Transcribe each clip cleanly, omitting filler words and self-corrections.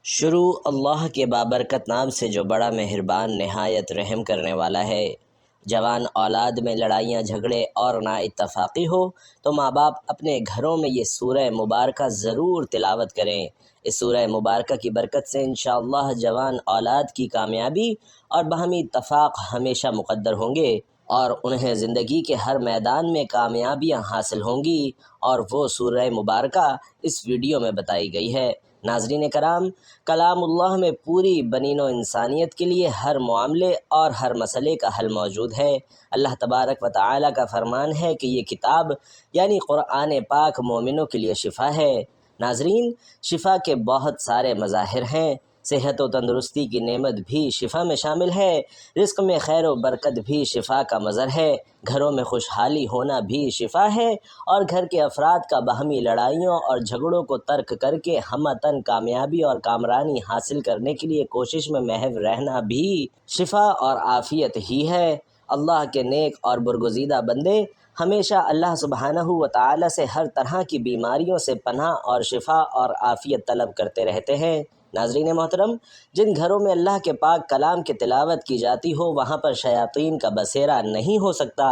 شروع اللہ کے بابرکت نام سے جو بڑا مہربان نہایت رحم کرنے والا ہے۔ جوان اولاد میں لڑائیاں جھگڑے اور نا اتفاقی ہو تو ماں باپ اپنے گھروں میں یہ سورہ مبارکہ ضرور تلاوت کریں۔ اس سورہ مبارکہ کی برکت سے انشاءاللہ جوان اولاد کی کامیابی اور باہمی اتفاق ہمیشہ مقدر ہوں گے اور انہیں زندگی کے ہر میدان میں کامیابیاں حاصل ہوں گی، اور وہ سورہ مبارکہ اس ویڈیو میں بتائی گئی ہے۔ ناظرین کرام، کلام اللہ میں پوری بنین و انسانیت کے لیے ہر معاملے اور ہر مسئلے کا حل موجود ہے۔ اللہ تبارک و تعالیٰ کا فرمان ہے کہ یہ کتاب یعنی قرآن پاک مومنوں کے لیے شفا ہے۔ ناظرین، شفا کے بہت سارے مظاہر ہیں۔ صحت و تندرستی کی نعمت بھی شفا میں شامل ہے، رزق میں خیر و برکت بھی شفا کا مظہر ہے، گھروں میں خوشحالی ہونا بھی شفا ہے، اور گھر کے افراد کا باہمی لڑائیوں اور جھگڑوں کو ترک کر کے ہمہ تن کامیابی اور کامرانی حاصل کرنے کے لیے کوشش میں محو رہنا بھی شفا اور عافیت ہی ہے۔ اللہ کے نیک اور برگزیدہ بندے ہمیشہ اللہ سبحانہ و تعالی سے ہر طرح کی بیماریوں سے پناہ اور شفا اور عافیت طلب کرتے رہتے ہیں۔ ناظرین محترم، جن گھروں میں اللہ کے پاک کلام کی تلاوت کی جاتی ہو وہاں پر شیاطین کا بسیرا نہیں ہو سکتا۔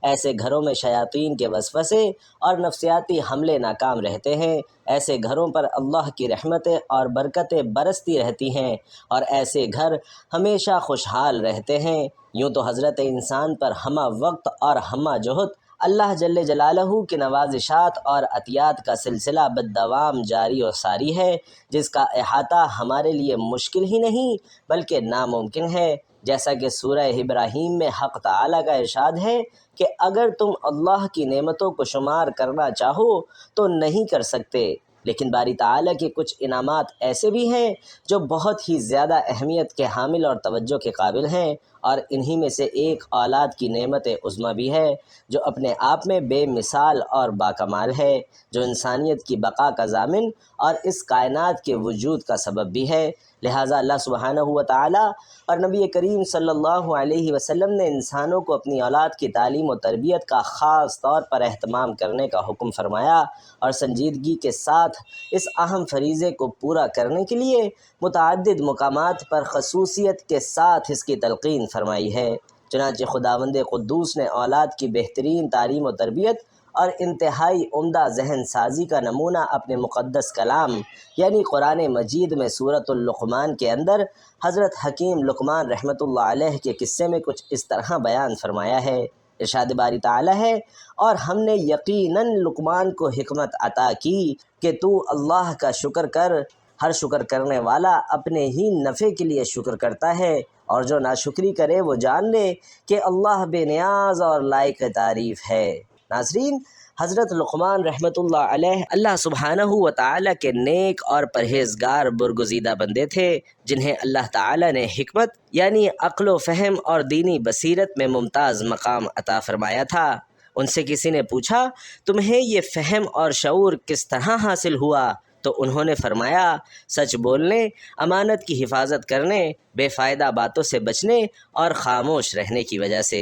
ایسے گھروں میں شیاطین کے وسوسے اور نفسیاتی حملے ناکام رہتے ہیں۔ ایسے گھروں پر اللہ کی رحمتیں اور برکتیں برستی رہتی ہیں، اور ایسے گھر ہمیشہ خوشحال رہتے ہیں۔ یوں تو حضرت انسان پر ہمہ وقت اور ہمہ جہد اللہ جل جلالہ کی نوازشات اور عطیات کا سلسلہ بددوام جاری و ساری ہے، جس کا احاطہ ہمارے لیے مشکل ہی نہیں بلکہ ناممکن ہے۔ جیسا کہ سورہ ابراہیم میں حق تعالیٰ کا ارشاد ہے کہ اگر تم اللہ کی نعمتوں کو شمار کرنا چاہو تو نہیں کر سکتے، لیکن باری تعالیٰ کے کچھ انعامات ایسے بھی ہیں جو بہت ہی زیادہ اہمیت کے حامل اور توجہ کے قابل ہیں، اور انہی میں سے ایک اولاد کی نعمت عظمیٰ بھی ہے، جو اپنے آپ میں بے مثال اور باکمال ہے، جو انسانیت کی بقا کا ضامن اور اس کائنات کے وجود کا سبب بھی ہے۔ لہٰذا اللہ سبحانہ و تعالیٰ اور نبی کریم صلی اللہ علیہ وسلم نے انسانوں کو اپنی اولاد کی تعلیم و تربیت کا خاص طور پر اہتمام کرنے کا حکم فرمایا، اور سنجیدگی کے ساتھ اس اہم فریضے کو پورا کرنے کے لیے متعدد مقامات پر خصوصیت کے ساتھ اس کی تلقین فرمائی ہے۔ چنانچہ خداوند قدوس نے اولاد کی بہترین تعلیم و تربیت اور انتہائی عمدہ ذہن سازی کا نمونہ اپنے مقدس کلام یعنی قرآن مجید میں سورۃ اللقمان کے اندر حضرت حکیم لقمان رحمۃ اللہ علیہ کے قصے میں کچھ اس طرح بیان فرمایا ہے۔ ارشاد باری تعالیٰ ہے، اور ہم نے یقیناً لقمان کو حکمت عطا کی کہ تو اللہ کا شکر کر، ہر شکر کرنے والا اپنے ہی نفع کے لیے شکر کرتا ہے، اور جو ناشکری کرے وہ جان لے کہ اللہ بے نیاز اور لائق تعریف ہے۔ ناظرین، حضرت لقمان رحمۃ اللہ علیہ اللہ سبحانہ و تعالیٰ کے نیک اور پرہیزگار برگزیدہ بندے تھے، جنہیں اللہ تعالیٰ نے حکمت یعنی عقل و فہم اور دینی بصیرت میں ممتاز مقام عطا فرمایا تھا۔ ان سے کسی نے پوچھا، تمہیں یہ فہم اور شعور کس طرح حاصل ہوا؟ تو انہوں نے فرمایا، سچ بولنے، امانت کی حفاظت کرنے، بے فائدہ باتوں سے بچنے اور خاموش رہنے کی وجہ سے۔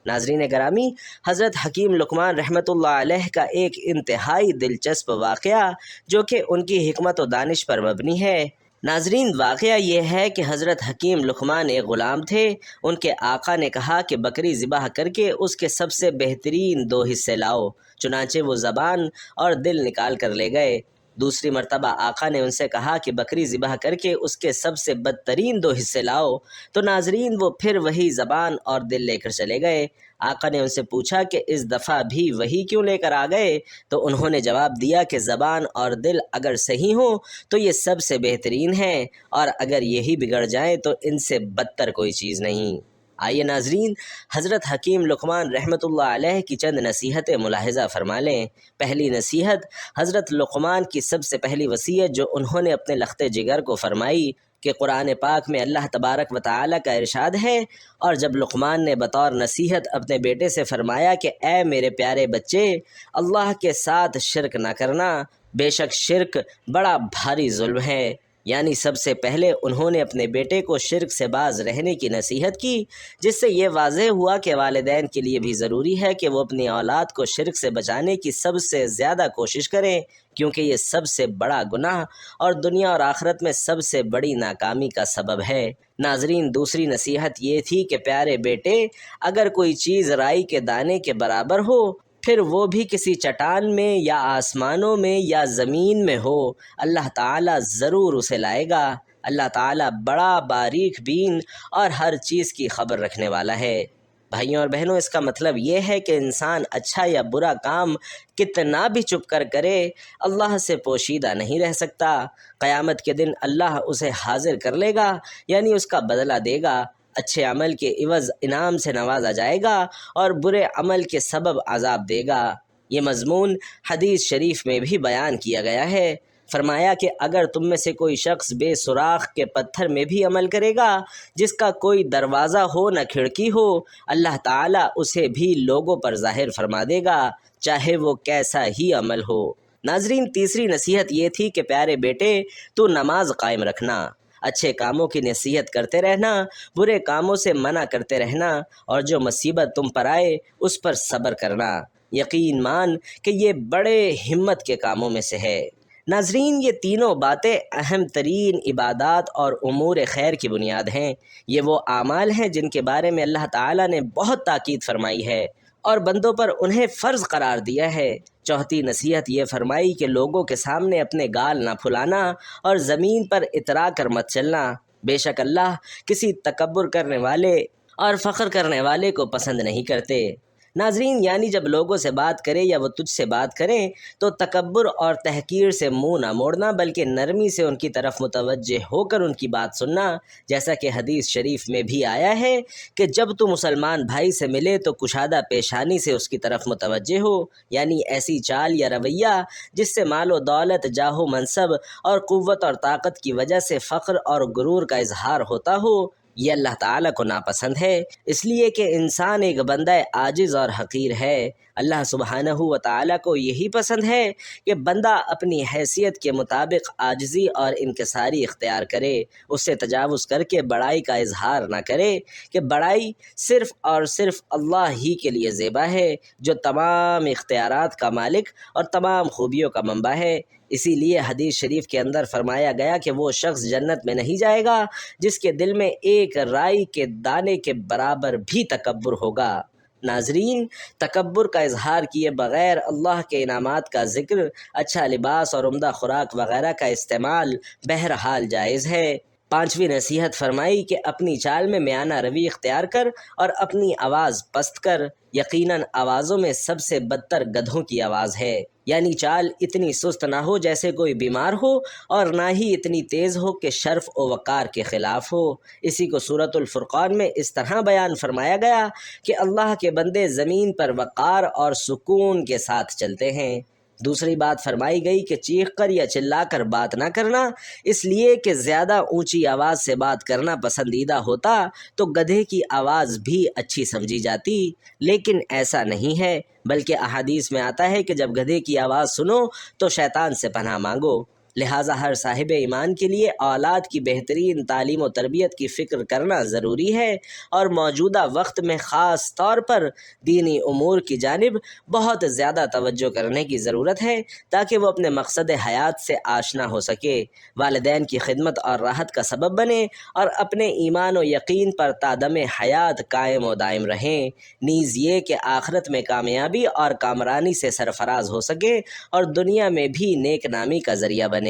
ناظرین گرامی، حضرت حکیم لقمان رحمۃ اللہ علیہ کا ایک انتہائی دلچسپ واقعہ جو کہ ان کی حکمت و دانش پر مبنی ہے۔ ناظرین، واقعہ یہ ہے کہ حضرت حکیم لقمان ایک غلام تھے۔ ان کے آقا نے کہا کہ بکری ذبح کر کے اس کے سب سے بہترین 2 حصے لاؤ، چنانچہ وہ زبان اور دل نکال کر لے گئے۔ دوسری مرتبہ آقا نے ان سے کہا کہ بکری ذبح کر کے اس کے سب سے بدترین 2 حصے لاؤ، تو ناظرین وہ پھر وہی زبان اور دل لے کر چلے گئے۔ آقا نے ان سے پوچھا کہ اس دفعہ بھی وہی کیوں لے کر آ گئے؟ تو انہوں نے جواب دیا کہ زبان اور دل اگر صحیح ہوں تو یہ سب سے بہترین ہیں، اور اگر یہی بگڑ جائیں تو ان سے بدتر کوئی چیز نہیں۔ آئیے ناظرین، حضرت حکیم لقمان رحمۃ اللہ علیہ کی چند نصیحتیں ملاحظہ فرما لیں۔ پہلی نصیحت، حضرت لقمان کی سب سے پہلی وصیت جو انہوں نے اپنے لخت جگر کو فرمائی کہ قرآن پاک میں اللہ تبارک و تعالیٰ کا ارشاد ہے، اور جب لقمان نے بطور نصیحت اپنے بیٹے سے فرمایا کہ اے میرے پیارے بچے، اللہ کے ساتھ شرک نہ کرنا، بے شک شرک بڑا بھاری ظلم ہے۔ یعنی سب سے پہلے انہوں نے اپنے بیٹے کو شرک سے باز رہنے کی نصیحت کی، جس سے یہ واضح ہوا کہ والدین کے لیے بھی ضروری ہے کہ وہ اپنی اولاد کو شرک سے بچانے کی سب سے زیادہ کوشش کریں، کیونکہ یہ سب سے بڑا گناہ اور دنیا اور آخرت میں سب سے بڑی ناکامی کا سبب ہے۔ ناظرین، دوسری نصیحت یہ تھی کہ پیارے بیٹے، اگر کوئی چیز رائی کے دانے کے برابر ہو، پھر وہ بھی کسی چٹان میں یا آسمانوں میں یا زمین میں ہو، اللہ تعالیٰ ضرور اسے لائے گا۔ اللہ تعالیٰ بڑا باریک بین اور ہر چیز کی خبر رکھنے والا ہے۔ بھائیوں اور بہنوں، اس کا مطلب یہ ہے کہ انسان اچھا یا برا کام کتنا بھی چھپ کر کرے، اللہ سے پوشیدہ نہیں رہ سکتا۔ قیامت کے دن اللہ اسے حاضر کر لے گا، یعنی اس کا بدلہ دے گا۔ اچھے عمل کے عوض انعام سے نوازا جائے گا اور برے عمل کے سبب عذاب دے گا۔ یہ مضمون حدیث شریف میں بھی بیان کیا گیا ہے۔ فرمایا کہ اگر تم میں سے کوئی شخص بے سوراخ کے پتھر میں بھی عمل کرے گا، جس کا کوئی دروازہ ہو نہ کھڑکی ہو، اللہ تعالیٰ اسے بھی لوگوں پر ظاہر فرما دے گا، چاہے وہ کیسا ہی عمل ہو۔ ناظرین، تیسری نصیحت یہ تھی کہ پیارے بیٹے، تو نماز قائم رکھنا، اچھے کاموں کی نصیحت کرتے رہنا، برے کاموں سے منع کرتے رہنا، اور جو مصیبت تم پر آئے اس پر صبر کرنا۔ یقین مان کہ یہ بڑے ہمت کے کاموں میں سے ہے۔ ناظرین، یہ تینوں باتیں اہم ترین عبادات اور امور خیر کی بنیاد ہیں۔ یہ وہ اعمال ہیں جن کے بارے میں اللہ تعالیٰ نے بہت تاکید فرمائی ہے اور بندوں پر انہیں فرض قرار دیا ہے۔ چوتھی نصیحت یہ فرمائی کہ لوگوں کے سامنے اپنے گال نہ پھلانا اور زمین پر اترا کر مت چلنا۔ بے شک اللہ کسی تکبر کرنے والے اور فخر کرنے والے کو پسند نہیں کرتے۔ ناظرین، یعنی جب لوگوں سے بات کرے یا وہ تجھ سے بات کریں تو تکبر اور تحقیر سے منہ نہ موڑنا، بلکہ نرمی سے ان کی طرف متوجہ ہو کر ان کی بات سننا، جیسا کہ حدیث شریف میں بھی آیا ہے کہ جب تو مسلمان بھائی سے ملے تو کشادہ پیشانی سے اس کی طرف متوجہ ہو، یعنی ایسی چال یا رویہ جس سے مال و دولت، جاہ و منصب اور قوت اور طاقت کی وجہ سے فخر اور غرور کا اظہار ہوتا ہو، یہ اللہ تعالیٰ کو ناپسند ہے، اس لیے کہ انسان ایک بندہ عاجز اور حقیر ہے۔ اللہ سبحانہ و تعالیٰ کو یہی پسند ہے کہ بندہ اپنی حیثیت کے مطابق عاجزی اور انکساری اختیار کرے، اس سے تجاوز کر کے بڑائی کا اظہار نہ کرے، کہ بڑائی صرف اور صرف اللہ ہی کے لیے زیبا ہے، جو تمام اختیارات کا مالک اور تمام خوبیوں کا منبع ہے۔ اسی لیے حدیث شریف کے اندر فرمایا گیا کہ وہ شخص جنت میں نہیں جائے گا جس کے دل میں ایک رائی کے دانے کے برابر بھی تکبر ہوگا۔ ناظرین، تکبر کا اظہار کیے بغیر اللہ کے انعامات کا ذکر، اچھا لباس اور عمدہ خوراک وغیرہ کا استعمال بہرحال جائز ہے۔ پانچویں نصیحت فرمائی کہ اپنی چال میں میانہ روی اختیار کر اور اپنی آواز پست کر۔ یقیناً آوازوں میں سب سے بدتر گدھوں کی آواز ہے، یعنی چال اتنی سست نہ ہو جیسے کوئی بیمار ہو، اور نہ ہی اتنی تیز ہو کہ شرف و وقار کے خلاف ہو۔ اسی کو سورۃ الفرقان میں اس طرح بیان فرمایا گیا کہ اللہ کے بندے زمین پر وقار اور سکون کے ساتھ چلتے ہیں۔ دوسری بات فرمائی گئی کہ چیخ کر یا چلا کر بات نہ کرنا، اس لیے کہ زیادہ اونچی آواز سے بات کرنا پسندیدہ ہوتا تو گدھے کی آواز بھی اچھی سمجھی جاتی، لیکن ایسا نہیں ہے، بلکہ احادیث میں آتا ہے کہ جب گدھے کی آواز سنو تو شیطان سے پناہ مانگو۔ لہٰذا ہر صاحب ایمان کے لیے اولاد کی بہترین تعلیم و تربیت کی فکر کرنا ضروری ہے، اور موجودہ وقت میں خاص طور پر دینی امور کی جانب بہت زیادہ توجہ کرنے کی ضرورت ہے تاکہ وہ اپنے مقصد حیات سے آشنا ہو سکے، والدین کی خدمت اور راحت کا سبب بنے، اور اپنے ایمان و یقین پر تا دم حیات قائم و دائم رہیں، نیز یہ کہ آخرت میں کامیابی اور کامرانی سے سرفراز ہو سکے اور دنیا میں بھی نیک نامی کا ذریعہ بنے۔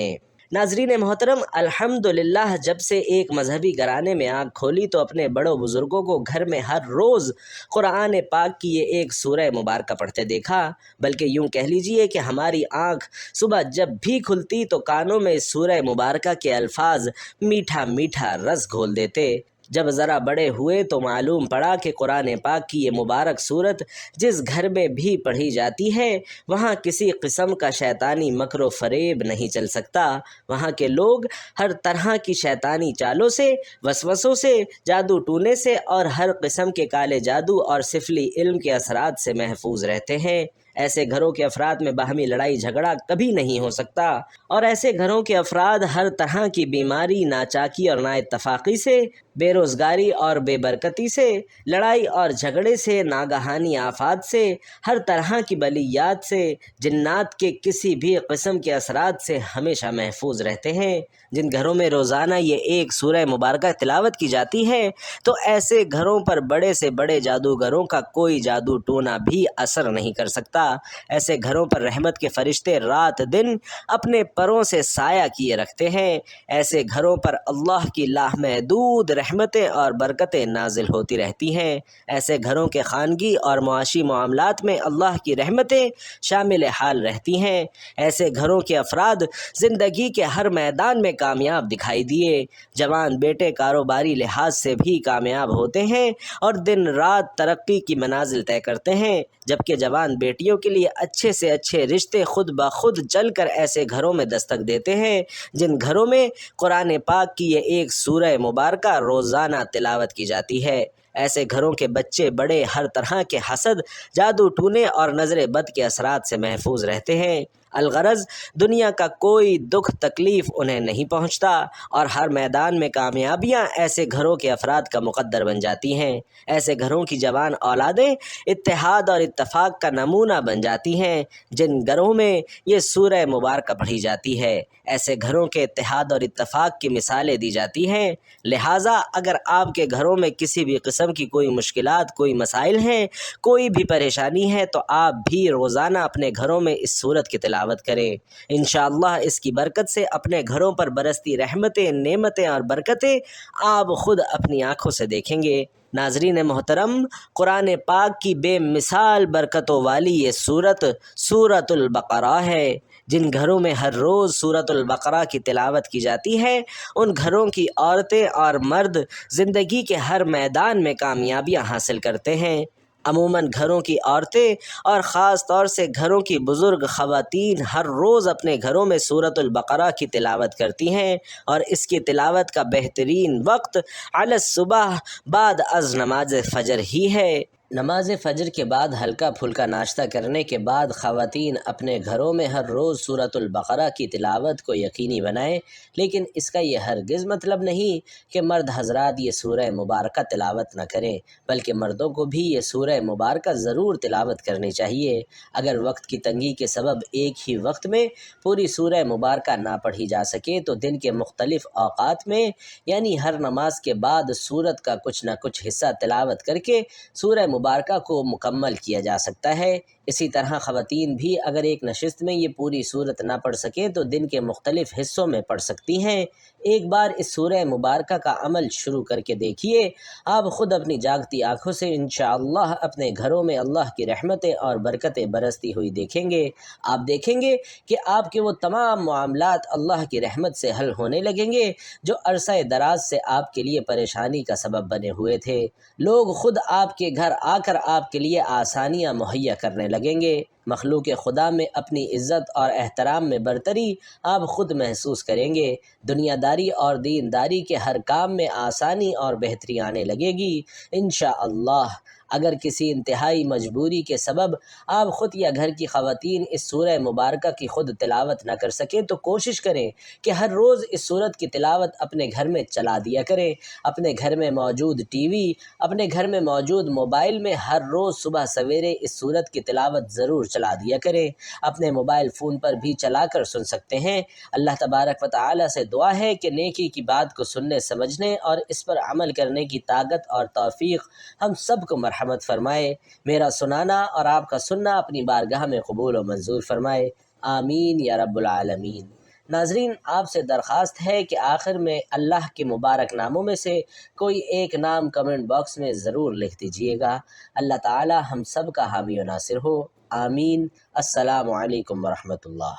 ناظرین محترم، الحمدللہ جب سے ایک مذہبی گھرانے میں آنکھ کھولی تو اپنے بڑوں بزرگوں کو گھر میں ہر روز قرآن پاک کی یہ ایک سورہ مبارکہ پڑھتے دیکھا، بلکہ یوں کہہ لیجئے کہ ہماری آنکھ صبح جب بھی کھلتی تو کانوں میں اس سورہ مبارکہ کے الفاظ میٹھا میٹھا رس گھول دیتے۔ جب ذرا بڑے ہوئے تو معلوم پڑا کہ قرآن پاک کی یہ مبارک صورت جس گھر میں بھی پڑھی جاتی ہے وہاں کسی قسم کا شیطانی مکر و فریب نہیں چل سکتا، وہاں کے لوگ ہر طرح کی شیطانی چالوں سے، وسوسوں سے، جادو ٹونے سے اور ہر قسم کے کالے جادو اور سفلی علم کے اثرات سے محفوظ رہتے ہیں۔ ایسے گھروں کے افراد میں باہمی لڑائی جھگڑا کبھی نہیں ہو سکتا، اور ایسے گھروں کے افراد ہر طرح کی بیماری، ناچاکی اور نا اتفاقی سے، بے روزگاری اور بے برکتی سے، لڑائی اور جھگڑے سے، ناگہانی آفات سے، ہر طرح کی بلیات سے، جنات کے کسی بھی قسم کے اثرات سے ہمیشہ محفوظ رہتے ہیں۔ جن گھروں میں روزانہ یہ ایک سورہ مبارکہ تلاوت کی جاتی ہے تو ایسے گھروں پر بڑے سے بڑے جادوگروں کا کوئی جادو ٹونا بھی اثر نہیں کر سکتا۔ ایسے گھروں پر رحمت کے فرشتے رات دن اپنے پروں سے سایہ کیے رکھتے ہیں۔ ایسے گھروں پر اللہ کی لامحدود رحمتیں اور برکتیں نازل ہوتی رہتی ہیں۔ ایسے گھروں کے خانگی اور معاشی معاملات میں اللہ کی رحمتیں شامل حال رہتی ہیں۔ ایسے گھروں کے افراد زندگی کے ہر میدان میں کامیاب دکھائی دیے۔ جوان بیٹے کاروباری لحاظ سے بھی کامیاب ہوتے ہیں اور دن رات ترقی کی منازل طے کرتے ہیں، جبکہ جوان بیٹیوں کے لیے اچھے سے اچھے رشتے خود بخود چل کر ایسے گھروں میں دستک دیتے ہیں جن گھروں میں قرآن پاک کی یہ ایک سورہ مبارکہ روزانہ تلاوت کی جاتی ہے۔ ایسے گھروں کے بچے بڑے ہر طرح کے حسد، جادو ٹونے اور نظر بد کے اثرات سے محفوظ رہتے ہیں۔ الغرض دنیا کا کوئی دکھ تکلیف انہیں نہیں پہنچتا اور ہر میدان میں کامیابیاں ایسے گھروں کے افراد کا مقدر بن جاتی ہیں۔ ایسے گھروں کی جوان اولادیں اتحاد اور اتفاق کا نمونہ بن جاتی ہیں۔ جن گھروں میں یہ سورہ مبارکہ پڑھی جاتی ہے ایسے گھروں کے اتحاد اور اتفاق کی مثالیں دی جاتی ہیں۔ لہٰذا اگر آپ کے گھروں میں کسی بھی قسم کی کوئی مشکلات، کوئی مسائل ہیں، کوئی بھی پریشانی ہے تو آپ بھی روزانہ اپنے گھروں میں اس سورت کی تلاوت کریں۔ انشاءاللہ اس کی برکت سے اپنے گھروں پر برستی رحمتیں، نعمتیں اور برکتیں آپ خود اپنی آنکھوں سے دیکھیں گے۔ ناظرین محترم، قرآن پاک کی بے مثال برکتوں والی یہ سورۃ البقرہ ہے۔ جن گھروں میں ہر روز سورۃ البقرہ کی تلاوت کی جاتی ہے ان گھروں کی عورتیں اور مرد زندگی کے ہر میدان میں کامیابیاں حاصل کرتے ہیں۔ عموماً گھروں کی عورتیں اور خاص طور سے گھروں کی بزرگ خواتین ہر روز اپنے گھروں میں سورۃ البقرہ کی تلاوت کرتی ہیں، اور اس کی تلاوت کا بہترین وقت علی الصبح بعد از نماز فجر ہی ہے۔ نماز فجر کے بعد ہلکا پھلکا ناشتہ کرنے کے بعد خواتین اپنے گھروں میں ہر روز سورۃ البقرہ کی تلاوت کو یقینی بنائیں، لیکن اس کا یہ ہرگز مطلب نہیں کہ مرد حضرات یہ سورہ مبارکہ تلاوت نہ کریں، بلکہ مردوں کو بھی یہ سورہ مبارکہ ضرور تلاوت کرنی چاہیے۔ اگر وقت کی تنگی کے سبب ایک ہی وقت میں پوری سورہ مبارکہ نہ پڑھی جا سکے تو دن کے مختلف اوقات میں یعنی ہر نماز کے بعد سورت کا کچھ نہ کچھ حصہ تلاوت کر کے سورہ مبارکہ کو مکمل کیا جا سکتا ہے۔ اسی طرح خواتین بھی اگر ایک نشست میں یہ پوری سورت نہ پڑھ سکیں تو دن کے مختلف حصوں میں پڑھ سکتی ہیں۔ ایک بار اس سورہ مبارکہ کا عمل شروع کر کے دیکھیے، آپ خود اپنی جاگتی آنکھوں سے انشاءاللہ اپنے گھروں میں اللہ کی رحمتیں اور برکتیں برستی ہوئی دیکھیں گے۔ آپ دیکھیں گے کہ آپ کے وہ تمام معاملات اللہ کی رحمت سے حل ہونے لگیں گے جو عرصہ دراز سے آپ کے لیے پریشانی کا سبب بنے ہوئے تھے۔ لوگ خود آپ کے گھر آ کر آپ کے لیے آسانیاں مہیا کرنے لگیں گے۔ مخلوق خدا میں اپنی عزت اور احترام میں برتری آپ خود محسوس کریں گے۔ دنیا داری اور دینداری کے ہر کام میں آسانی اور بہتری آنے لگے گی انشاءاللہ۔ اگر کسی انتہائی مجبوری کے سبب آپ خود یا گھر کی خواتین اس سورہ مبارکہ کی خود تلاوت نہ کر سکیں تو کوشش کریں کہ ہر روز اس سورت کی تلاوت اپنے گھر میں چلا دیا کریں۔ اپنے گھر میں موجود ٹی وی، اپنے گھر میں موجود موبائل میں ہر روز صبح سویرے اس سورت کی تلاوت ضرور چلا دیا کریں۔ اپنے موبائل فون پر بھی چلا کر سن سکتے ہیں۔ اللہ تبارک و تعالی سے دعا ہے کہ نیکی کی بات کو سننے، سمجھنے اور اس پر عمل کرنے کی طاقت اور توفیق ہم سب کو مرحمت فرمائے۔ میرا سنانا اور آپ کا سننا اپنی بارگاہ میں قبول و منظور فرمائے، آمین یا رب العالمین۔ ناظرین، آپ سے درخواست ہے کہ آخر میں اللہ کے مبارک ناموں میں سے کوئی ایک نام کمنٹ باکس میں ضرور لکھ دیجیے گا۔ اللہ تعالی ہم سب کا حامی و ناصر ہو، آمین۔ السلام علیکم ورحمۃ اللہ۔